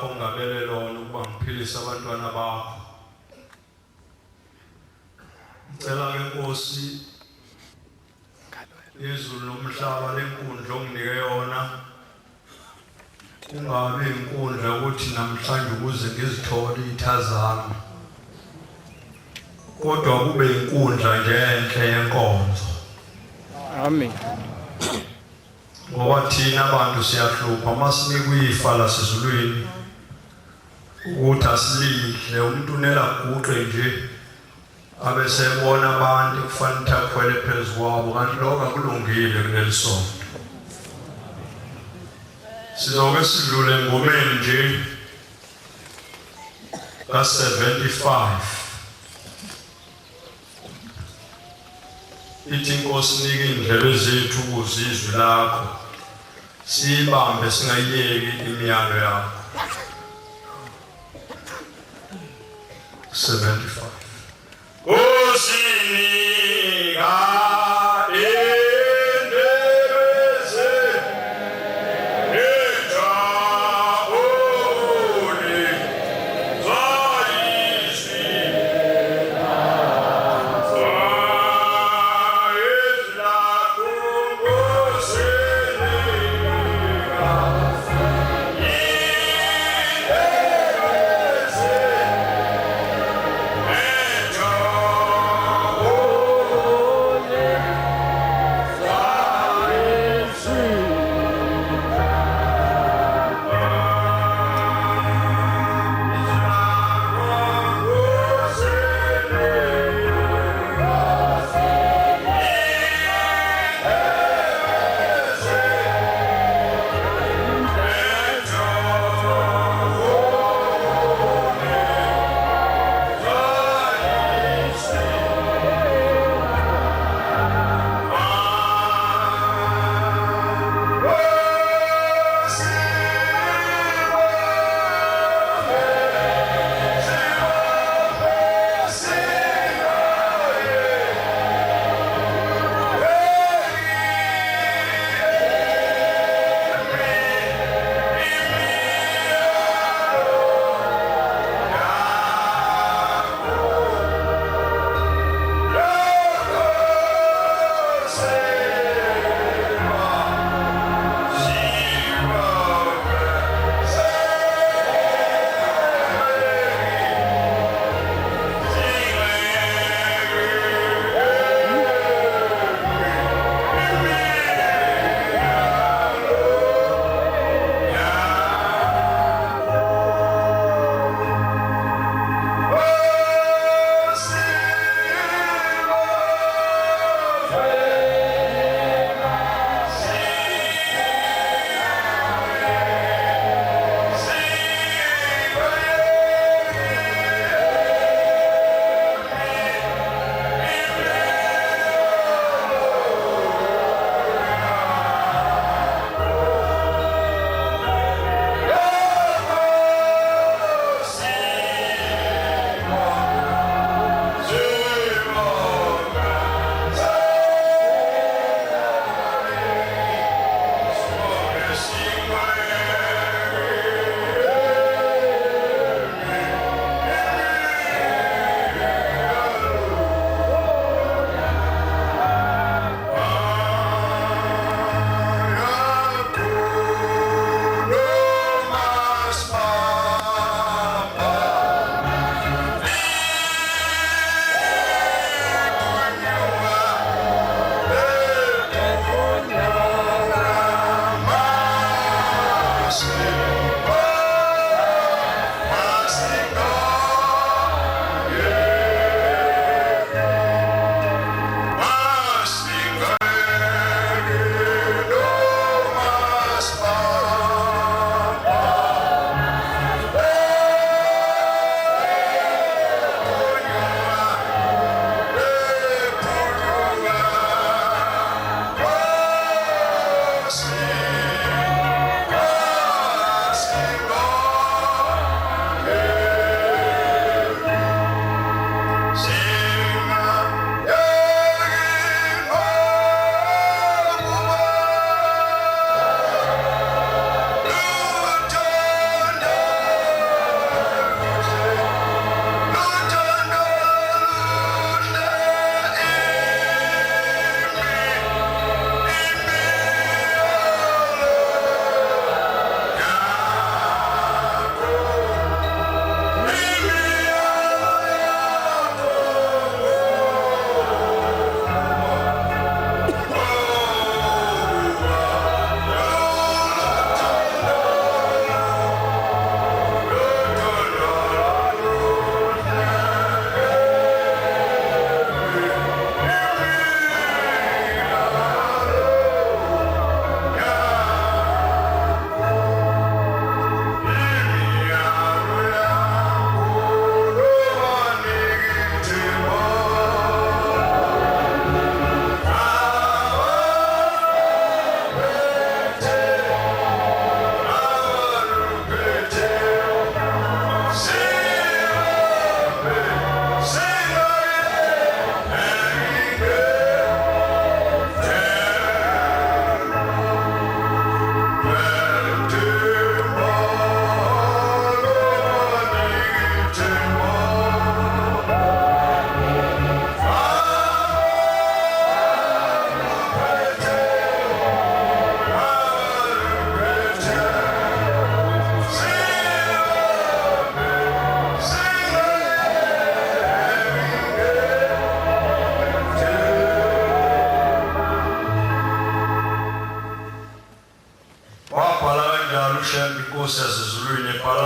lakho ngabele lona ukuba ngiphilise abantwana bakho. Ngicela ke Nkosi izulu nomhlaba lenkundla onginike yona kungabe inkundla ukuthi namhlanje ukuze ngizithole izitha zami, kodwa kube inkundla nje enhle yenkonzo. Amen. Ngoba thina abantu siyahlupha masinikwe ifa lasezulwini ukuthi asilidle, umuntu unelaguqe nje abe sebona abantu kufanele akhwele phezu kwabo, kanti lokho akulungile kunelisonto. Sizoke sidlule engomeni nje ka-75 ithi Nkosi nika indlebe zethu ukuze izwi lakho siyibambe singayiyeki imiyalo yakho. 75 Amen.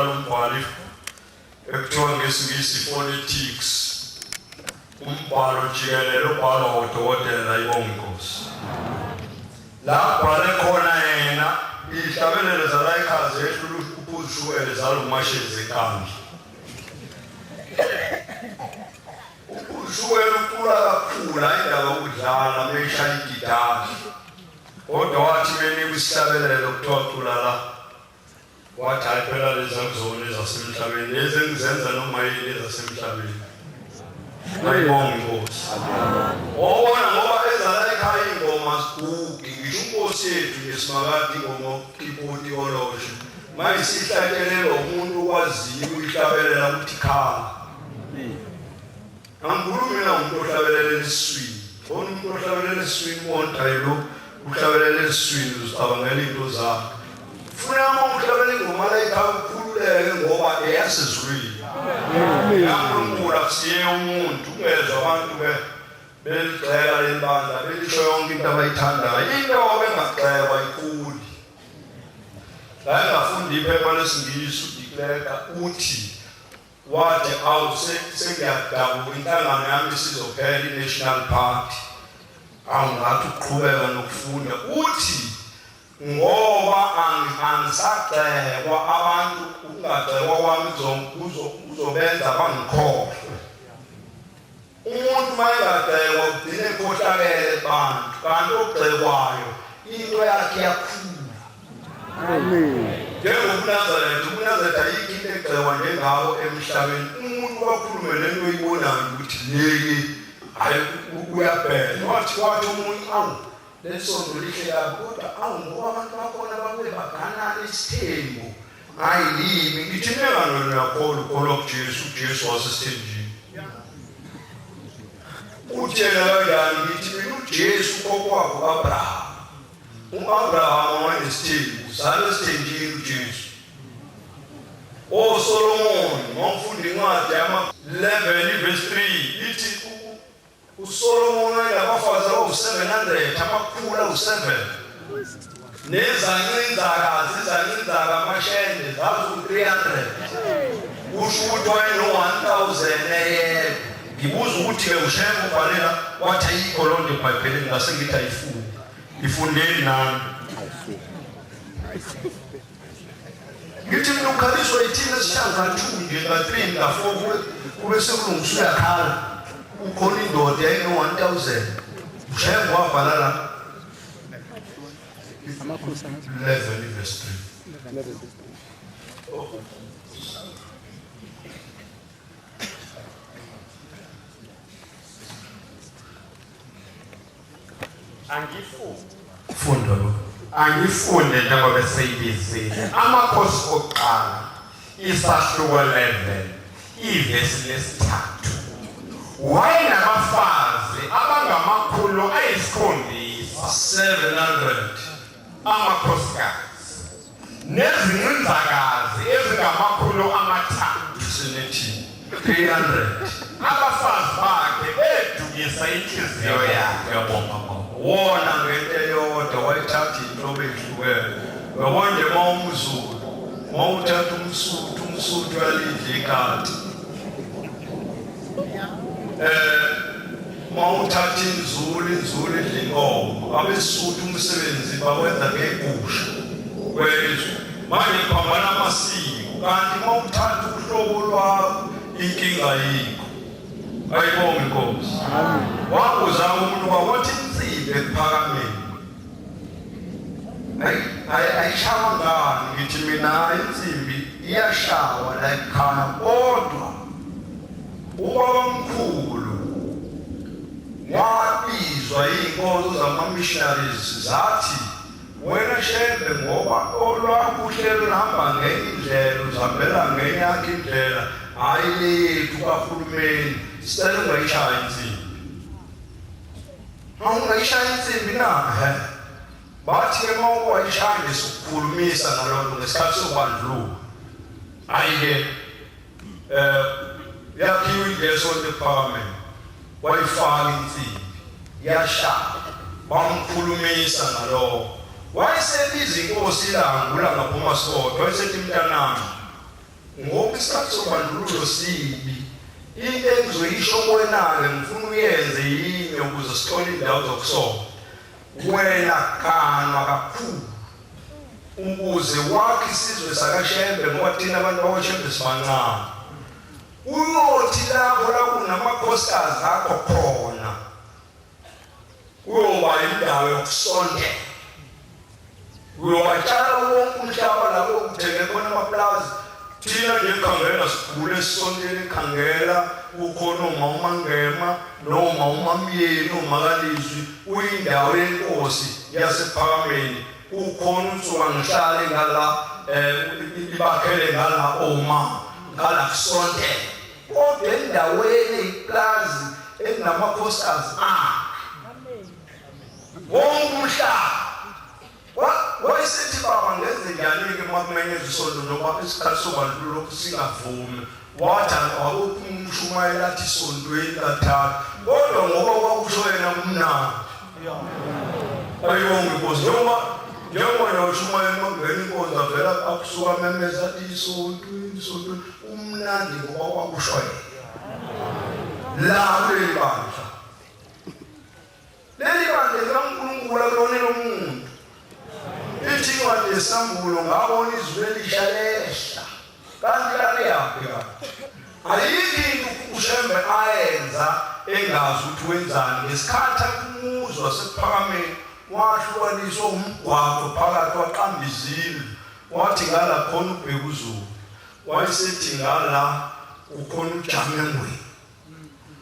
uqala umbhalo ekuthiwa ngesingisi phonetics, umbhalo jikelele ubhalwa udokotela iBonginkosi. La bhale khona yena ihlabelele zala ikhazi ehlula uphuzushukele zala umashezi enkandla. Uphuzushukele ucula kakhulu indaba ukudlala meshaya igitara. Kodwa wathi benika isihlabelelo kuthiwa cula la. Wathi hayi phela lezi akuzona ezasemhlabeni, lezi engizenza noma yini ezasemhlabeni. Ayibonge Inkosi. Obona ngoba ezala ekhaya ingoma zigugi, ngisho uNkosi yethu ngesimakathi ingoma keyboard olosho. Manje sihlakelelwa umuntu okwaziyo ukuhlabelela ukuthi khala. Angikhulumi na umuntu ohlabelela esiswini. Bona umuntu ohlabelela esiswini wonke lo uhlabelela esiswini uzicabangela into zakhe. Funa uhlabelela ingoma la ekhaya ukhululeke ngoba eyasezulwini. Yankulunkulu akusiye umuntu ungezwe abantu beligxeka lebandla belisho yonke into abayithandayo. Into bengagxekwa ikhuli. La engafunda iphepha lesingisi udeclare uthi wathi sengiyadabuka inhlangano yami isizophela i-National Party. Angathi uqhubeka nokufunda uthi ngoba angisagxekwa abantu ukungagxekwa kwami kuzobenza bangikhohlwe. Umuntu mayengagxekwa kugcine ekhohlakele bantu kanti ogxekwayo into yakhe yakhula. NjengobuNazaretha ayikho into egxekwa njengawo emhlabeni. Umuntu wakhulume lento oyibonayo ukuthi leli hayi uyabhela. Wathi umuntu awu lesonto lihle kodwa ngoba abantu bakhona babuye baganana isithembu. Ayilimi ngithi mengano yakholwa ukholwa kuJesu, uJesu wasesithenjini. Utshela kanjani ngithi mina uJesu kokwakho Abraham. U-Abraham wayenesithembu, uzalwe esithenjini uJesu. Solomon ngomfunda incwadi yama-11 verse 3 ithi uSolomon wayenabafazi abawu-700 amakhulu awu-7 nezancinzaka amashende zazu-300 kusho ukuthi wayeno-1000 eyedwa. Ngibuza ukuthi-ke uShembe ubhalela wathi ayikho loo nto eBhayibhelini ngase ngithi ayifunde. Ifundeni nami. Ngithi mina ukhaliswa ithina esishanga 2 nje nga-3 nga-4 kube sekulungiswa uyakhala. Ukhona indoda yayino-1000. uShembe wabhala la 11 verse 3. Angifunde njengoba seyibizile amakhosi okuqala isahluko 11 ivesi lesithathu. Wayenabafazi abangamakhulu ayisikhombisa 700 amakhosikazi nezincinzakazi ezingamakhulu amathathu sinethi 300. abafazi bakhe bedukisa inhliziyo yakhe. Uyabonga mama. Wona ngento eyodwa wayithatha inhlobo ehlukene. Yabonje mawumzulu, mawuthatha umsuthu uyalidla ikati. Mawuthatha inzulu idla inkomo. Abesuthu umsebenzi bawenza ngegusha. Wezwe manje kuphambana amasiko kanti mawuthatha uhlobo lwakho inkinga yikho. Ayibonge Inkosi. Wabuza umuntu wathi insimbi ephakameni ayishawa ngani? Ngithi mina insimbi iyashawa la ekhaya kodwa ubabamkhulu wabizwa iy'nkonzo zama-missionaries zathi wena Shembe ngoba olwakho uhlelo luhamba ngenye indlela uzihambela ngenye yakho indlela hayi lethu kahulumeni sicela ungayishaya insimbi. Ungayishaya insimbi na? Bathi-ke uma wayishaya ngesukukhulumisa ngalokho ngesikhathi sokubandluluka. Hhayi-ke yakhiwe ilesonto ephakameni wayifaka insimbi yashaya bamkhulumisa ngalokho. Wayesebiza inkosi ilanga ulanga phuma sikodwa wayesethi mntanami ngoba isikhathi sobandlululo sibi. Into engizoyisho kuwena-ke ngifuna uyenze yinye ukuze sithole indawo zokusoka. Wena kanwa kakhulu ukuze wakhe isizwe sakaShembe ngoba thina abantu bakwaShembe sibancane. Uyothi lapho la kunamakhosikazi akho khona. Uyoba indawo yokusondela. Uyobatshala wonke umhlaba lapho kuthenge khona amaplazi. Thina nje ekhangela sigule esisontele ekhangela ukhona uMangema noma uMamyeni uMakalizwi uyindawo yenkosi yasePhakameni. Ukhona uNsuka ngihlale ngala ibakhele ngala oma ngala kusondela. Kodwa endaweni iplazi enamakhosikazi wonke umhlaba. Wayesithi baba ngenze njani-ke uma kumenyezwa isondo noma isikhathi sobandlululo singavumi. Wathi awukho umshumayeli athi isondweni kathathu. Kodwa ngoba kwakusho yena kumnandi. Ayibonge inkosi njengoba noshumayeli makungena inkonzo avela akusuka memeza athi isontweni umnandi ngoba kwakusho yena. La kuleli bandla. Leli bandla likaNkulunkulu akulonela umuntu. Ithi incwadi yesambulo ngabona izwi elisha lehla. Kanti lale yaphi kanti? Ayikho into uShembe ayenza engazi ukuthi wenzani. Ngesikhathi kumuzwa wasePhakameni wahlukaniswa umgwaqo phakathi waqamba izindlu. Wathi ngala khona ubheka uZulu. Wayesethi ngala ukhona uJamengweni.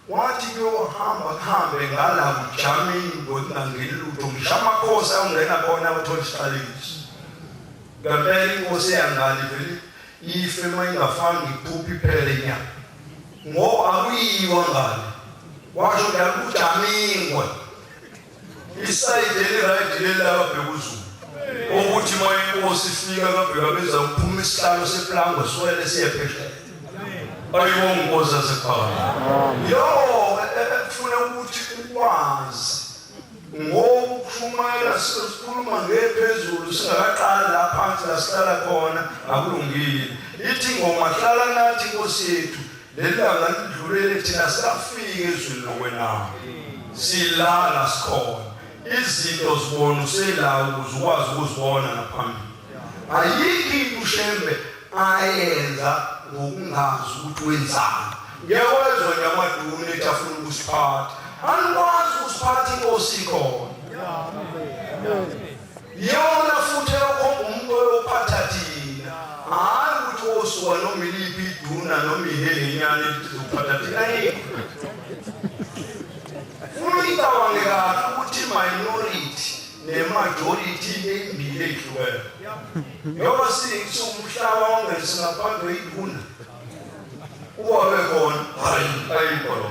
Wathi kuhambe ngala uJamengweni ngokungangeni lutho. Ngisho amakhosi angena khona uthola isiqalekiso. Ngempela inkosi yangali vele ife mayingafanga iphuphi iphele inyama. Ngoba akuyiwa ngale. Washo ngala uJamengweni. Isayide elirayidi lelaba bheka uZulu. Ukuthi mayinkosi ifika kabheka beza uphuma isihlalo seplango swele siye phesheya. Ayibonge inkosi yasekhaya. Kufuna ukuthi ukwazi ngoba ukushumayela sikhuluma ngephezulu singaqala la phansi la sihlala khona akulungile. Ithi ngoma hlala nathi inkosi yethu lelanga lidlulele thina safika ezweni lokwena. Silala sikhona. Izinto zibona usela ukuze ukwazi ukuzibona ngaphambili. Ayikho into uShembe ayenza ngokungazi ukuthi wenzani. Ngiyawezwa nje amaduna ethi afuna ukusiphatha. Anikwazi ukusiphatha inkosi khona. Yona futhi ekhomba umuntu oyophatha thina. Hayi ukuthi osuka noma iliphi iduna noma ihenyane elizophatha thina. Funa ikawange kahle ukuthi minority ne-majority ey'mbili ey'hlukene. Ngoba umhlaba wonke singaphandwe iduna. Uwabe khona ayikho lo.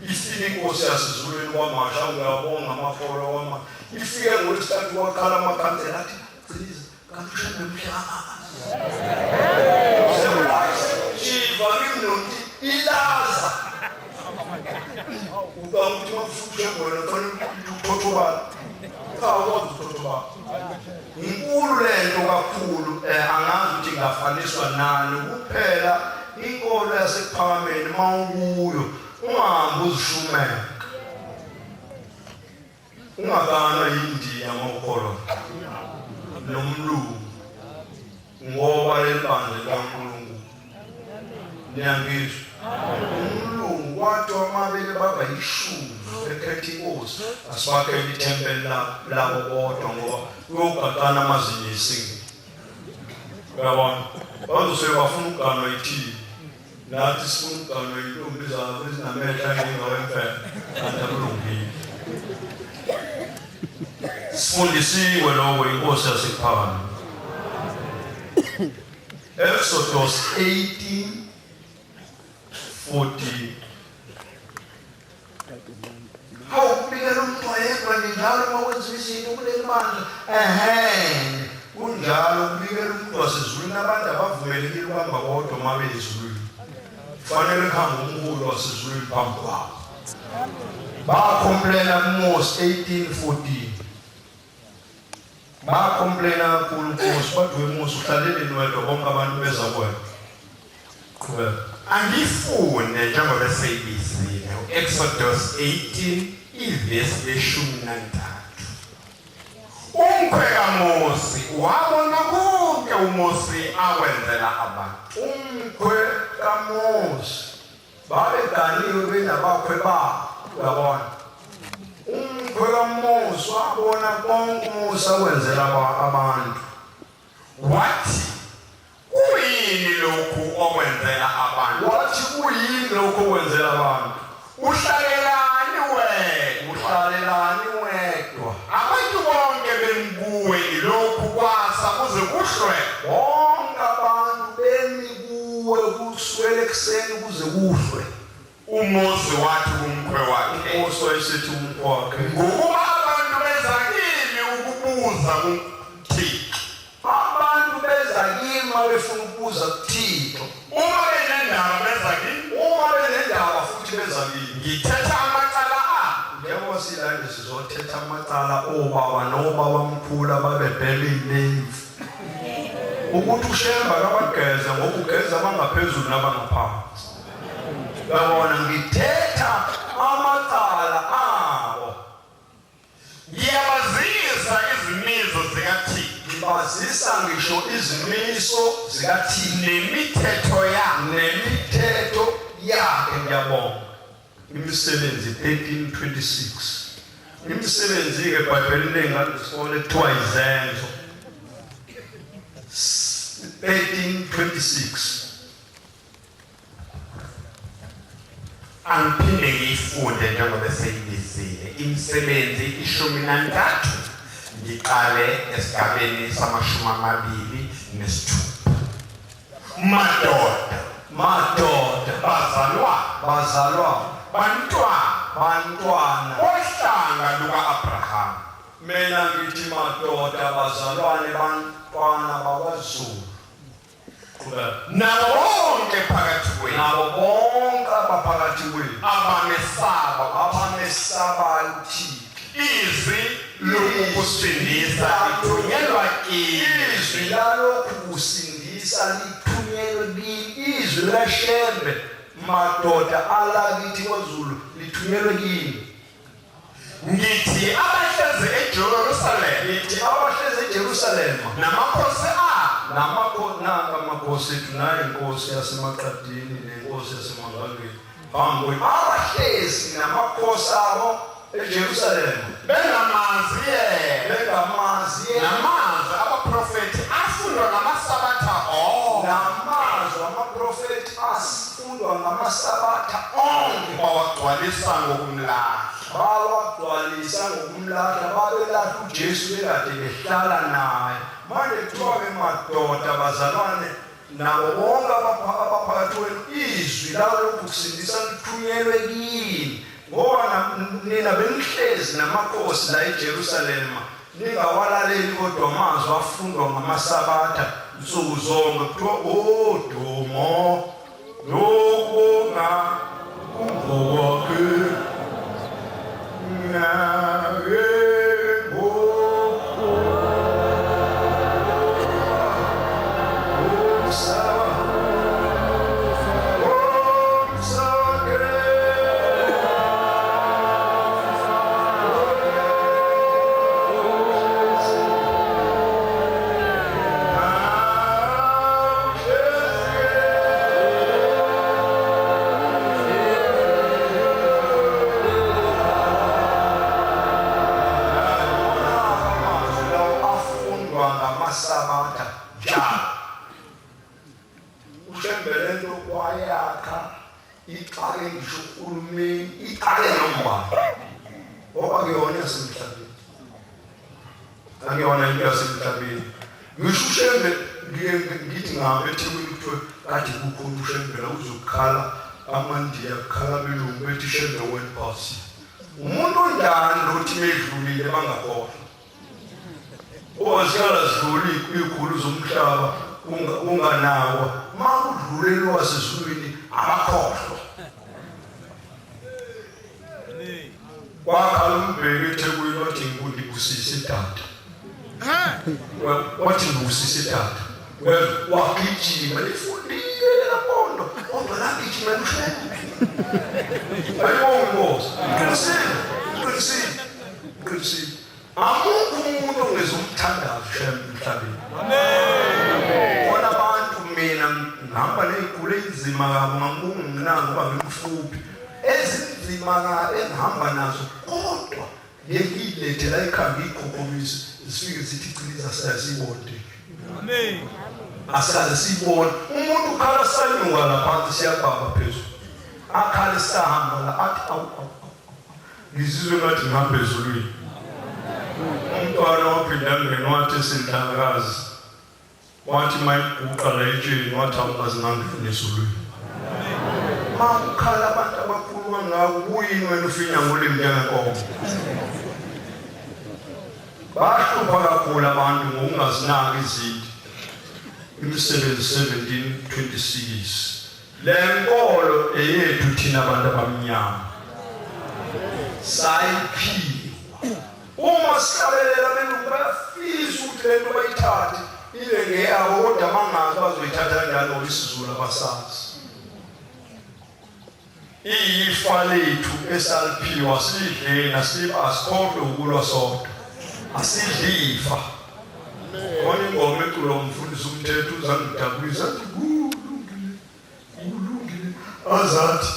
Ifike inkosi yasezulwini kwamasha ngiyabonga amaholo wama. Ifike ngolesithathu wakhala amakhansela athi please kanti uShembe mhlaba. Shiva ngimnothi ilaza. Ukuthi mafuthi ngona kufanele ukuthothobala. Awukwazi ukuthothobala. Inkulu lento kakhulu angazi ukuthi ingafaniswa nani kuphela inkolo yasePhakameni mawukuyo ungahambi uzishumela. Ungakana yiNdiya mawukholwa nomlungu ngoba lebandla likaNkulunkulu. Niyangizwa? Umlungu wathi wamabele baba ishumi ekhetha inkosi asibakhele ithempeli labo bodwa ngoba uyogaqana amazinyo esingi. Uyabona? Bazose bafuna ukuganwa ithini. Nathi sifuna ukuganwa intombi zabo ezinamehla engingawemfela kanti akulungile. Sifundisiwe lokho inkosi yasePhakameni. Exodus 18:14. Hawubikela umuntu oyedwa njalo uma wenza izinto kuleli bandla. Kunjalo kubikela umuntu wasezulwini abantu abavumelekile ukuhamba kodwa uma beyezulwini. Kufanele kuhambe umholi wasezulwini phambi kwabo. Bacomplaina kuMose 18:14. Bacomplaina kakhulu uMose, bathi weMose uhlalele niwedwa bonke abantu beza kuwena. Angifunde njengoba seyibizile Exodus 18 ivesi le-13. Umkhwe kaMosi wabona konke uMosi akwenzela abantu. Umkhwe kaMosi babeganiwe benabakhwe babo, uyabona. Umkhwe kaMosi wabona konke uMosi akwenzela abantu. Wathi kuyini lokhu okwenzela abantu? Wathi kuyini lokhu okwenzela abantu? Uhlalelani wedwa? Uhlalelani wedwa? Abantu bonke bemkuwe ilokhu kwasa kuze kuhlwe. Bonke abantu bemi kuwe kusukela ekuseni kuze kuhlwe. uMosi wathi kumkhwe wakhe, uMosi wayesethi kumkhwe wakhe, ngokuba abantu beza kimi ukubuza kuThixo. abantu beza kimi befuna ukubuza kuThixo. Uma benendaba beza kimi, Uma benendaba futhi beza kimi, ngithetha amacala abo. njengoba silande sizothetha amacala obaba nobabamkhulu ababebhela ilevu ukuthi uShemba kabageze ngoba ugeza abangaphezulu nabangaphansi. Yabona, ngithetha amacala abo, Ngiyabazisa izimiso zikaThixo ngibazisa ngisho izimiso zikaThixo nemithetho yakhe. nemithetho yakhe. Ngiyabonga. Imisebenzi 13:26. Imisebenzi-ke eBhayibhelini engazisikole kuthiwa izenzo 13:26. Angiphinde ngiyifunde njengoba seyibizile imisebenzi 13. Ngiqale esigabeni sama-26. Madoda Bazalwa bantwana ohlanga luka-Abrahama. mina ngithi madoda bazalwane bantwana bakwaZulu. Nabo bonke phakathi kwenu Nabo bonke abaphakathi kwenu abamesaba uThixo. izwi lokukusindisa lithunyelwa kini. Izwi lalokhu kusindisa lithunyelwe kini. Izwi laShembe madoda alakithi kwaZulu lithunyelwe kini. Ngithi abahlezi eJerusalema namakhosi abo amakhosi ethu naye inkosi yasemaqadini nenkosi yasemangangeni abahlezi namakhosi abo eJerusalema bengamazi namazwi abaprofethi afundwa ngamasabatha namazwi amaprofethi asifundwa ngamasabatha onke bawagcwalisa ngokumlahla. bawagcwalisa ngokumlahla. Babelahla uJesu bekade behlala naye. Manje kuthiwa-ke madoda bazalwane nabo bonke abaphakathi kwenu izwi lalokhu kusindisa lithunyelwe kini. Ngoba nina benihlezi namakhosi la eJerusalema ningawalaleli kodwa amazwi afundwa ngamasabatha nsuku zonke. Kuthiwa odumo lokubonga kumvokhe Sabatha njalo. uShembelento kwayakha iqale ngisho uhulumeni iqale nombala ngoba kuyona yasemhlabeni. Angiyona into yasemhlabeni. Ngisho uShembe ngithi ngabe eThekwini kuthiwe kade kukhona uShembela uzokhala amandiya kukhala belungu bethi Shembe went past. Umuntu onjani lothi medlulile bangakhohlwa. Ozikala zidluli ikhulu zomhlaba unganawo makudlulelwa sezulwini abakhohlwa. Wakhala umbheki eThekwini wathi ngibusise tata. Wathi ngibusise tata. Wagijima lifundile lelaphondo kumele uhlele ayibongo qinisile amukho umuntu ongezomthandazo emhlabeni amen bona abantu mina ngihamba nezigule ezima kabo ngambungu mnanga ngoba ngimfuphi ezinzima engihamba nazo kodwa yekilethe la ikhamba ikhokhomisa sifike sithi ciliza sayasibonde amen asaze sibone umuntu ukhala sanyuka lapha siyababa phezulu akhala sahamba la athi awu ngizizwe ngathi ngihamba ezulwini umntwana waphinda ngenwathi esindlakazi wathi mayiguqa la etsheni wathi awukazi ngangifuna ezulwini makhala abantu abakhuluma ngawo kuyini wena ufinya ngolimi njengenkomo bahlupha kakhulu abantu ngokungazinaki izinto imisebenzi 17:26 le nkolo eyethu thina abantu abamnyama sayiphiwa uma sihlabelela belungu bayafisa ukuthi le nto bayithathe ile ngeyabo kodwa mangazi bazoyithatha njalo isizulu abasazi iyifa lethu esaliphiwa sidleni asikhohlwe ukulwa sodwa asidlifa Wani ngome kulo mfundisi umthetho uzangidabulisa athi kulungile azathi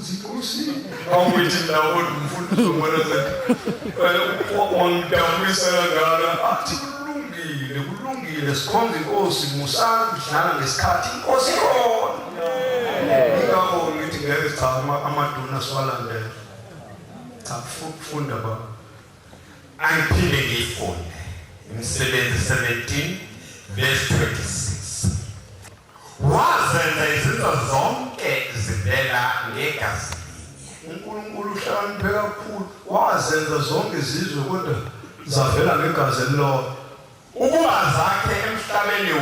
zikusi awuyithi nawo umfundisi umona zathi wangidabulisa kangaka athi kulungile sikhonza inkosi musana kudlala ngesikhathi inkosi khona ingakho ngithi ngeke cha amaduna siwalandela cha funda ba angiphinde ngiyifunde Imisebenzi 17:26 wazenza izinto zonke zivela ngegazi uNkulunkulu uhlakaniphe kakhulu wazenza zonke izizwe kodwa zavela ngegazi elilodwa ukuba zakhe emhlabeni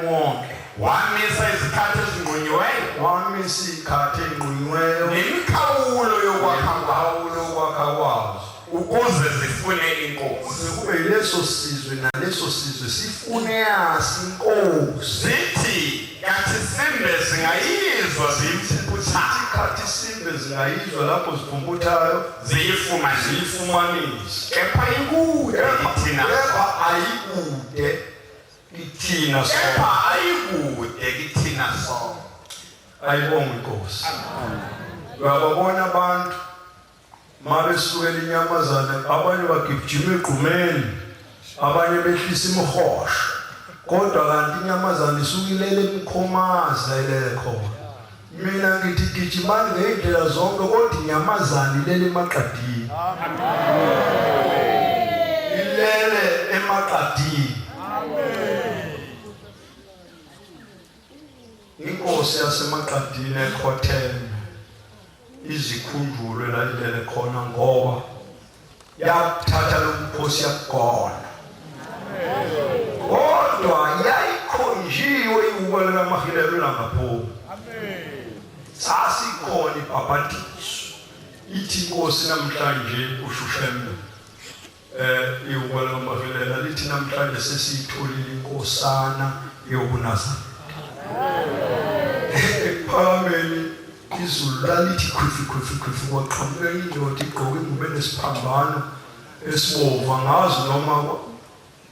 wonke wamisa izikhathi ezinqunyiweyo nemikhawulo yokwakha kwazo ukuze zifune inkosi kube leso sizwe naleso sizwe sifune yasi inkosi zithi kathi simbe zingayizwa ziyiphuphutha kathi simbe zingayizwa lapho ziphumputhayo ziyifumanise kepha ikude kithina so ayibonge inkosi uyababona abantu mabesukela inyamazana abanye bagijima egqumeni abanye behlisa imihosha kodwa kanti inyamazana isukilele emkhomazi layilele khona mina ngithi gijimani ngey'ndlela zonke kodwa inyamazana ilele emaqadini ilele emaqadini inkosi yasemaqadini ekhotheme izikhunjulo elalilele khona ngoba yathatha lo mkhosi yakugona kodwa yayikhonjiwe iwuka likamahilelo langaphuma sasikhona ibhabhadiso ithi inkosi namhlanje ushushembe iwuka likamahilelo lithi namhlanje sesiyitholile inkosana yobuNazarete ephakameni izulu lalithi khwifi kwaqhamuka indoda igqoke ingubo enesiphambano esibomvu angazi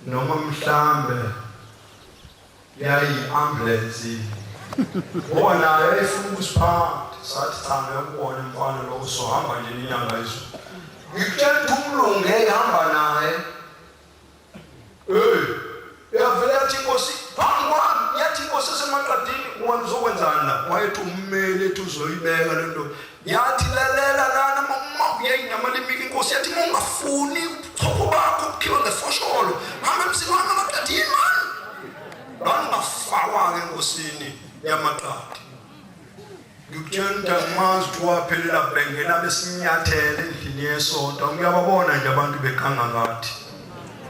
noma mhlambe yayi-ambulance ngoba nayo yayifuna ukusiphatha sathi cha ngiyakubona mfana lo uzohamba nje inyanga izulu ngikutshela ukuthi umlungu ehamba naye yavele yathi inkosi phambi kwami yathi inkosi esemaqadini wena uzokwenzani la wayethi ummeli ethi uzoyibeka le nto yathi lalela lana uyayinyamalimika inkosi yathi ungafuni ubuchopho bakho bukhiwe ngefosholo hamba emzini wami amaqadini mani lana ungafakwa-ke enkosini yamaqadi ngikutshela ukuthi angimazi ukuthi waphelela bengena besinyathele endlini yesonto ngiyababona nje abantu beganga ngathi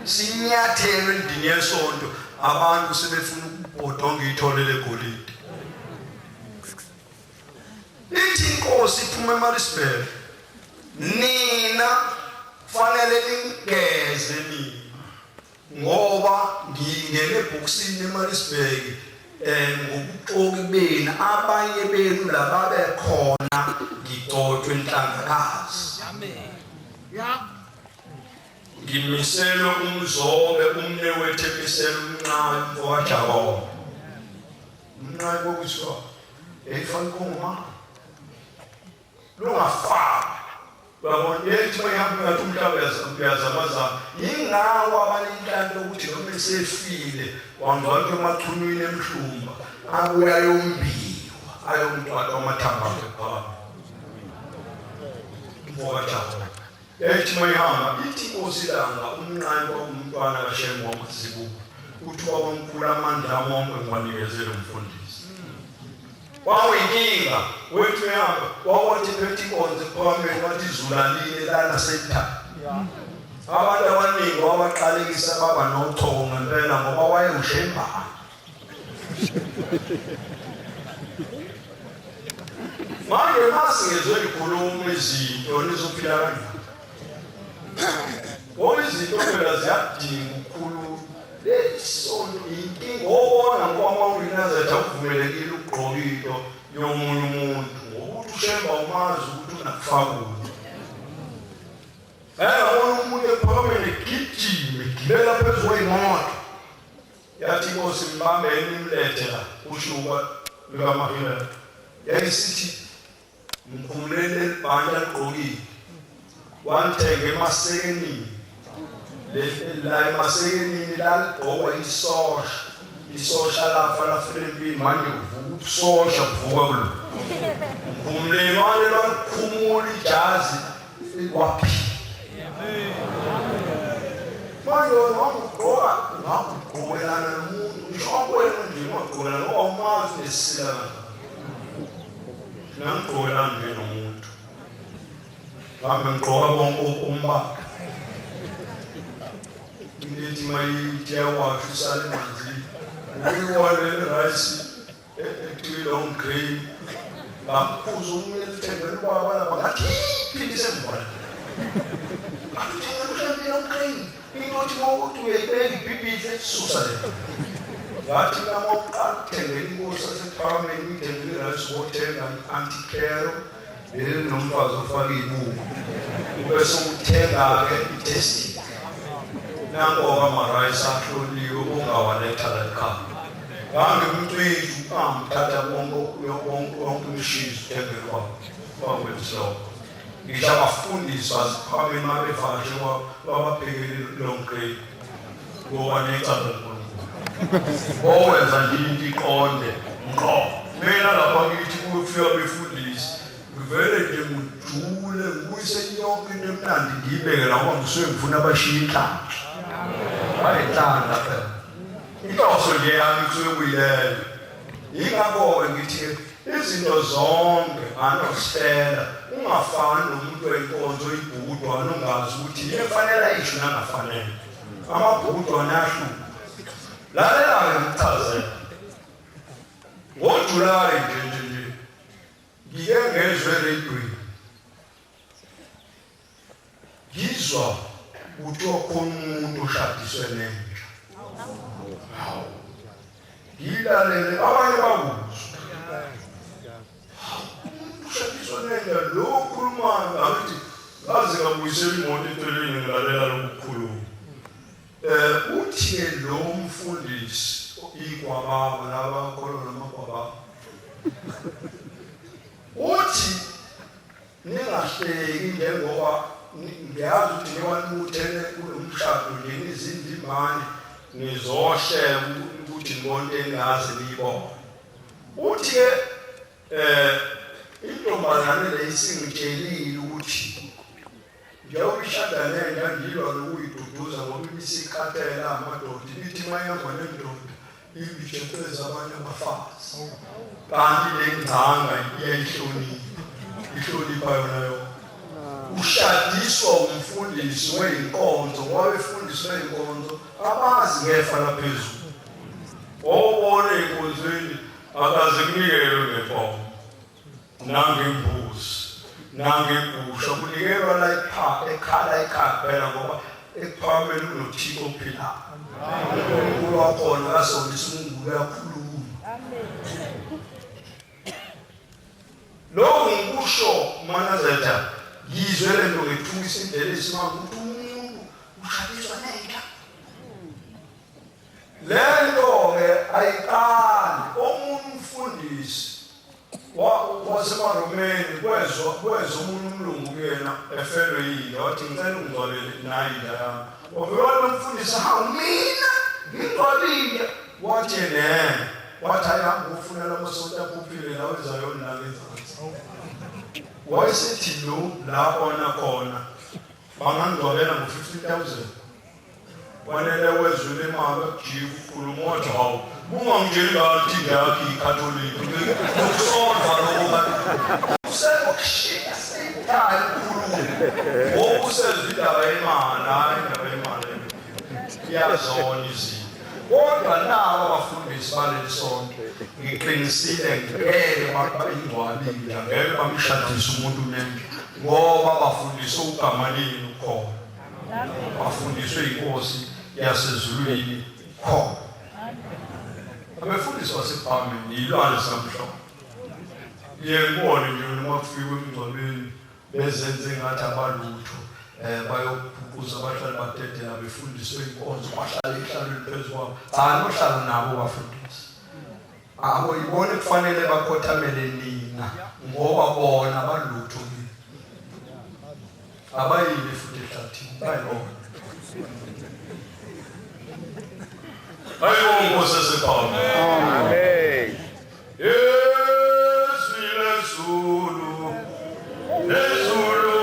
sinyathele endlini yesonto abantu sebefuna ukubhodonga itholele egolide ithi inkosi iphuma eMaritzburg nina fanele ningeze nina ngoba ngingene ebhokisini eMaritzburg ngobuxoki benu abanye benu lababe khona ngidodwe enhlangazi. Ngimisele umzobe umnewethu emisele umncane mfowajabo. Umncane kokusho efana koma lungafaka babona yethi bayihamba ngathi umhlaba uyazamaza ingawo abaninhlanhla ukuthi noma esefile wangcwatshwa emachunwini emhlumba abuya yombiwa ayomntwana amathamba akhe phakathi mfowajabo. Yethi bayihamba ithi osilanga umncane kwamntwana kaShemu wamazibuko uthi wabamkhulu amandla wonke ngwanikezela umfundisi. Wawinkinga wethu yahamba wawathi phethe inkonzo phambili wathi izulalile lana sekhaya. Abantu abaningi wabaqalekisa baba nothoko ngempela ngoba wayeushembana. Manje masingezwe ikhuluma izinto nizophila kanjani? Ngoba izinto phela ziyadinga ukukhuluma. Lesonto inkinga obona ngoba uNazaretha uvumelekile ukugqoka into yomunye umuntu ngokuthi ushemba umazi ukuthi unakufakula. Umuntu ephakeme egijime egibela phezu kweyimoto yathi inkosi mbambeni imlethe la ushuka lukaMahilele. Yayisithi mkhumulele ibhantshi aligqokile wanthenga emasekenini. La emasekenini laligqokwa isosha lafa lafilempini manje uvuka ubusosha buvuka kulo. Umlemane lwakhumula ijazi kwaphila. Manje ungagqokelana nomuntu ngishokwena nje ungagqokelana ngoba umazi nesila nangigqokelana nje nomuntu ngabe ngigqoka bonke umbaka ndithi mayityawathi usale manzini uyiwalele rice etwile ongrain ngaphuza umele uthengela ubaba lapha ngathi phindise mbona akuthengela ongrain inothi ngokuthi uyayibeka ibhibhidle susa le ngathi nami oqala ukuthengela inkosi asephakameni uyithengela irice wothenga i-anticaro nomfazi ofaka iy'buko ubese uthenga-ke itesting nangoba amarayisi ahloliwe ungawaletha la ekhaya. Ngangimcwethu angithatha wonke umshizi uthengele kwakwethilobo. Ngisho abafundisi baziphameni mabevashe wababhekele lonke ngoba necala lenkulunkulu. Owenza nje into iqonde ngqo. Mina lapha ngithi kufika befundisi ngivele nje ngijule ngibuyise yonke into emnandi ngiyibeke la ngoba ngisuke ngifuna abashiya inhlanhla. Bayithanda phela. Inhloso nje yami kusuke kuyileyo. Yingakho-ke ngithi izinto zonke anositela ungafani nomuntu wenkonzo ibhukudwana ungazi ukuthi yini efanele ayisho nangafanele. Amabhukudwana ayahluka. Lalela-ke ngichazela. NgoJulayi nje ngike ngezwe erediyweni. Ngizwa ukuthi wakhona umuntu oshadiswe nenja. Ngilalele abanye bakuzwa. Umuntu oshadiswe nenja lo khulumayo ngathi ngaze ngabuyisela imoto eceleni ngilalela lokukhuluma. Uthi lo mfundisi igwababa labakholwa namagwababa. Uthi ningahleki njengoba ngiyazi ukuthi niwanuthele kulomshado nje nizindimane nizohlela ukuthi nibone engazi niyibona. Uthi-ke intombazane le isingitshelile ukuthi njengoba ishada nenja ngilwa nokuyiduduza ngoba ibisikhathela amadoda ibithi mayehamba nendoda ibishetheza abanye abafazi. Kanti le ngcanga ihlonipha yona yona. Ushadiswa umfundisi weyinkonzo ngoba efundiswe inkonzo abazi ngefa laphezulu. Obona ey'nkonzweni akaze kunikelwe ngenkomo nangembuzi nangebusha kunikelwa la ekhaya phela ngoba ekuphakameni kunothixo ophilayo. uNkulunkulu wakhona kasondisa umungu uyakhuluma. Manazetha yizwe lento ngethungisa indlela esimanga ukuthi umuntu ushadiswa nentsha. Lento-ke ayiqali omunye umfundisi wasemaromeni kwezwa omunye umlungu kuyena efelwe yile wathi ngicela ungizwalele nayinda yami. Wavele umfundisi hawu mina ngingcwalile wathi wathi ayihamba ufunela amasonto aphuphile la weZayoni la ngezansi. Wayesethi lo la ona khona bangangcwabela ngo-15,000 wanele wezwe lemali akujivu ukhuluma wathi hawu bungangitsheli ngathi ngiyakhi ikhatholika ukusondwa lokho usekushiya seyithali ukhuluma ngoba usezwe indaba yemali hayi indaba yemali iyazona izinto. Kodwa nabo abafundisi baleli sonto ngiqinisile ngeke bayingcwabile ngeke bamshadise umuntu nentsha ngoba bafundiswe ugama lini khona, bafundiswe inkosi yasezulwini khona. Abefundisi basephambili yilwane samhlophe ngiyekubone nje noma kufika emngcwabeni bezenze ngathi abalutho bayophukuza abahlali badedela befundiswe inkonzo bahlale ehlalweni phezu kwabo. Nohlala nabo bafundisi abo yibone kufanele bakhothamele nina ngoba bona balutho kini abayile futhi ehlathini bayibona. Ayibongo sesephamba. Amen. Yesu Zulu Zulu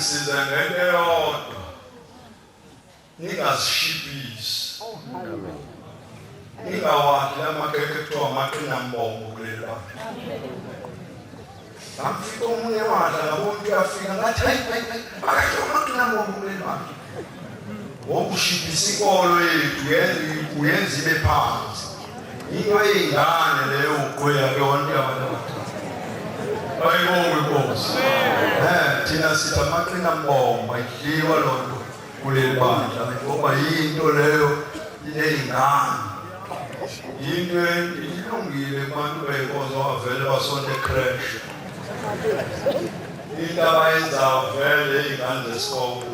ngisize ngento eyodwa, ningazishibhisi, ningawakhi lamakhekhe kuthiwa amaqinambombo kuleli bantu. Ngafika omunye wadla ngabona uyafika ngathi hayi akakho amaqinambombo kuleli bantu. Wokushibhisa inkolo yethu uyenza ibe phansi. Into eyingane leyo uqoya yonke abantu. Ayibonge Nkosi. Thina sithi amaqinambombo idliwa lonto kuleli bandla ngoba yinto leyo eyingane. Into ilungile kubantu beyinkonzo bavele basonto ecrash. Into abayenzayo vele iy'ngane zesikole.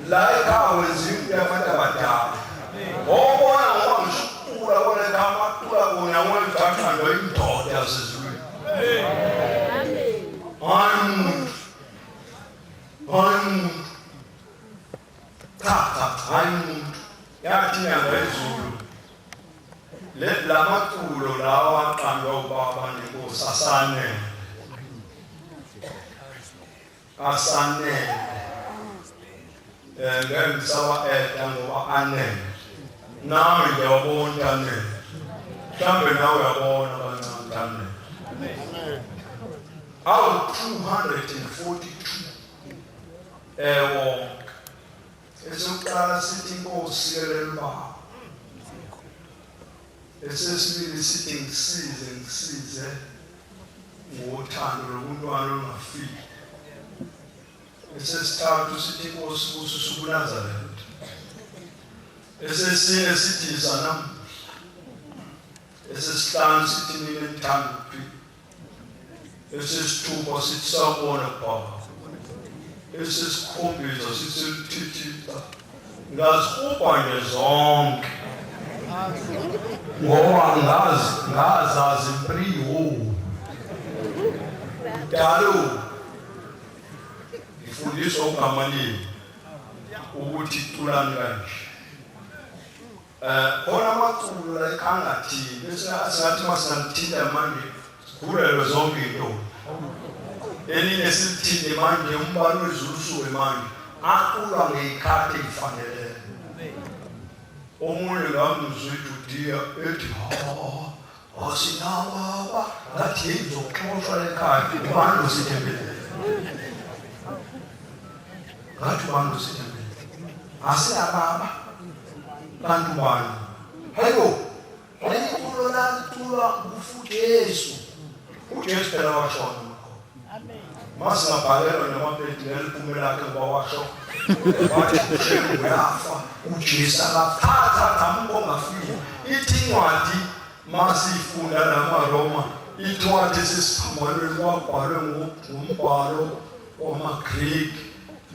La ekhaya wenziwa into yabantu abadala. Obona ngoba ngisho ukucula kona ekhaya amacula kona wethathandwa indoda yasezulwini. Hayi umuntu. Hayi umuntu. Yathi inyanga yezulu. La maculo lawa aqambe ubaba neNkosi asanele. Ngisaba ngoba anele. Nawe uyabona anele. Mhlambe nawe uyabona kancane anele. Awu 242 esokuqala sithi Nkosi yelela ubaba. Esesibili sithi ngisize ngothando lokuntwana olungafiki. Esesithathu sithi Nkosi kususa ubuNazaretha. Esesine sithi izana. Esesihlanu sithi nina nithanda ukuphila. Esesithupha sithi sawubona Baba. Esesikhombisa sithi lithithisa. Ngazikubha nje zonke. Ngoba ngazazi priwo. Dalo. Ifundiswa uNgamaliye ukuthi iculani kanje. Khona amaculo la ekhangathini bese asathi masingathinta manje sikhulelwe zonke into. Elinye silithinde manje umbalo wezulu usuke manje aculwa ngeyikhathi ezifaneleyo. Omunye ngamuzwa iJudiya ethi asinawa ngathi yizoxoshwa ekhaya abantu sithembele. Ngathi abantu sithembele. Asiyababa bantu bani. Hayo leyiculo lalitulwa ngufuthi Yesu. uJesu phela washona. Amen. Masingabhalelwa namapeti neliphumela lakhe kwawasho. Wathi uShembe uyafa, uJesu akaphatha thambo ongafika. Ithi incwadi masifunda namaRoma, incwadi esisiphambanweni kwabhalwe ngumbhalo wamaGreek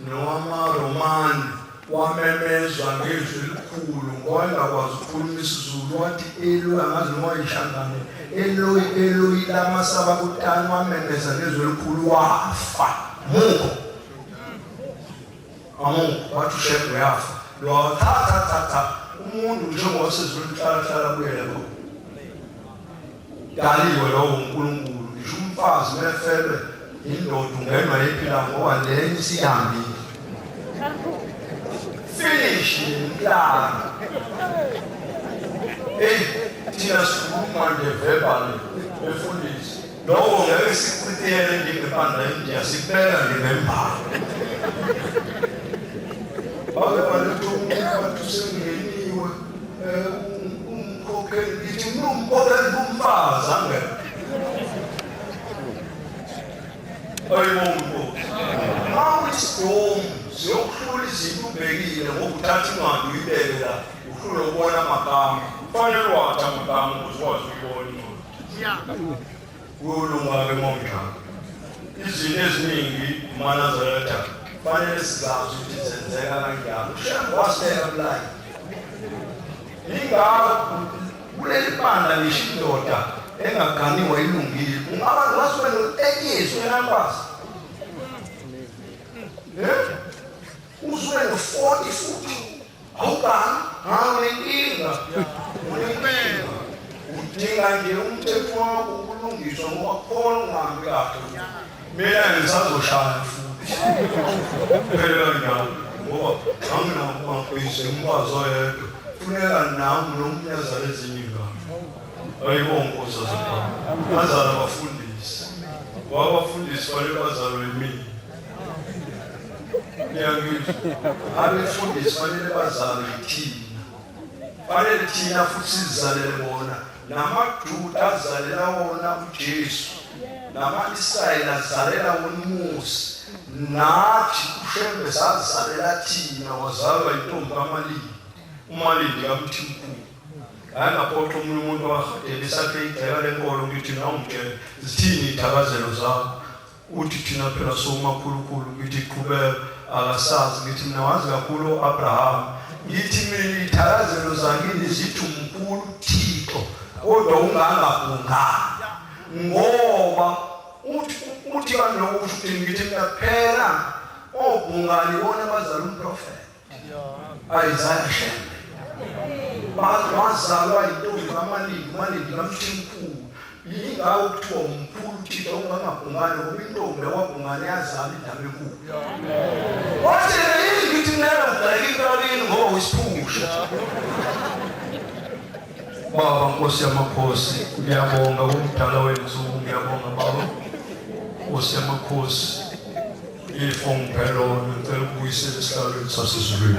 nowamaRomani. Wamemezwa ngezwi elikhulu ngoba engakwazi ukukhuluma isiZulu wathi Eloi angazi noma yishangane Eloi Eloi lama sabakutani wamemeza ngezwi elikhulu wafa muko wathi uShembe yafa lo thatha umuntu njengoba sezulu hlala kuyela lo daliwe lo uNkulunkulu ngisho umfazi mefelwe indoda ungenwa ephila ngoba lenye siyambile finish la thina sikhuluma nje verbally befundisi lokho ngeke sichithele njengebandla eNdiya sibeka njengembhalo abantu sengeniwe umkhokheli ngithi umkhokheli kumfazi angeke ayibongo mawuyisidom siyokuhlula izinto ubhekile ngoba uthatha incwadi uyibeke la uhlule ukubona amagama kufanele wathi amagama ukuze ukwazi ukuyibona incwadi kulunga-ke monjalo izinto eziningi uManazaretha kufanele sizazi ukuthi zenzeka kanjalo uShembe wasibeka kulayini ingakho kuleli banda ngisho indoda engaganiwe ilungile ungaba ngasuke notekiswe enakwazi usuke no-40 futhi awugani unenkinga udinga nje umthetho wakho ukulungiswa ngoba khona ungahambi kahle mina ngisazoshaya futhi phela ndawo ngoba anginamabhizi umfazi oyedwa funeka nami nomnyazana ezinye ingane ayibonkoza zibaba bazala abafundisi wabafundisi fanele bazalwe yimina ngiyangizwa abefundisi fanele bazalwe yithina fanele thina futhi sizalele bona namajuda azalela wona uJesu nama-Israyeli azalela wona uMusa nathi uShembe sazalela thina wazalwa intombi kaMalindi uMalindi kaMthimkhulu hayi ngaphoxa omunye umuntu owahadela esakhe igceka lenkolo ngithi nawumtshela zithini iy'thakazelo zakho uthi thina phela somakhulukhulu ngithi qhubeka akasazi ngithi mina wazi kakhulu u-Abrahama ngithi mina iy'thakazelo zakini zithi umkhulu Thixo kodwa ungangabhungani ngoba uthi kaloku ukuthi ngithi mina phela obhungani bona bazala umprofeti Isaiah Shembe bazalwa yintombi kaMalindi kaMthimkhulu yingakho kuthiwa umkhulu Thixo ungangabhungani ngoba intombi yakwabhungani yazala indaba enkulu wathi yini ngithi mina ngibheka inkalini ngoba uyisiphungusha Baba Nkosi yamakhosi ngiyabonga kumdala wensuku ngiyabonga Baba Nkosi yamakhosi ifo ngiphelo ngicela ukubuyisela esihlalweni sasezulwini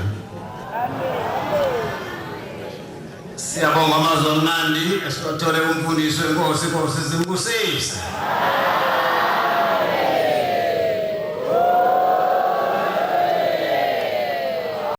Siyabonga amazwi amnandi esithole umfundisi wenkosi zimbusise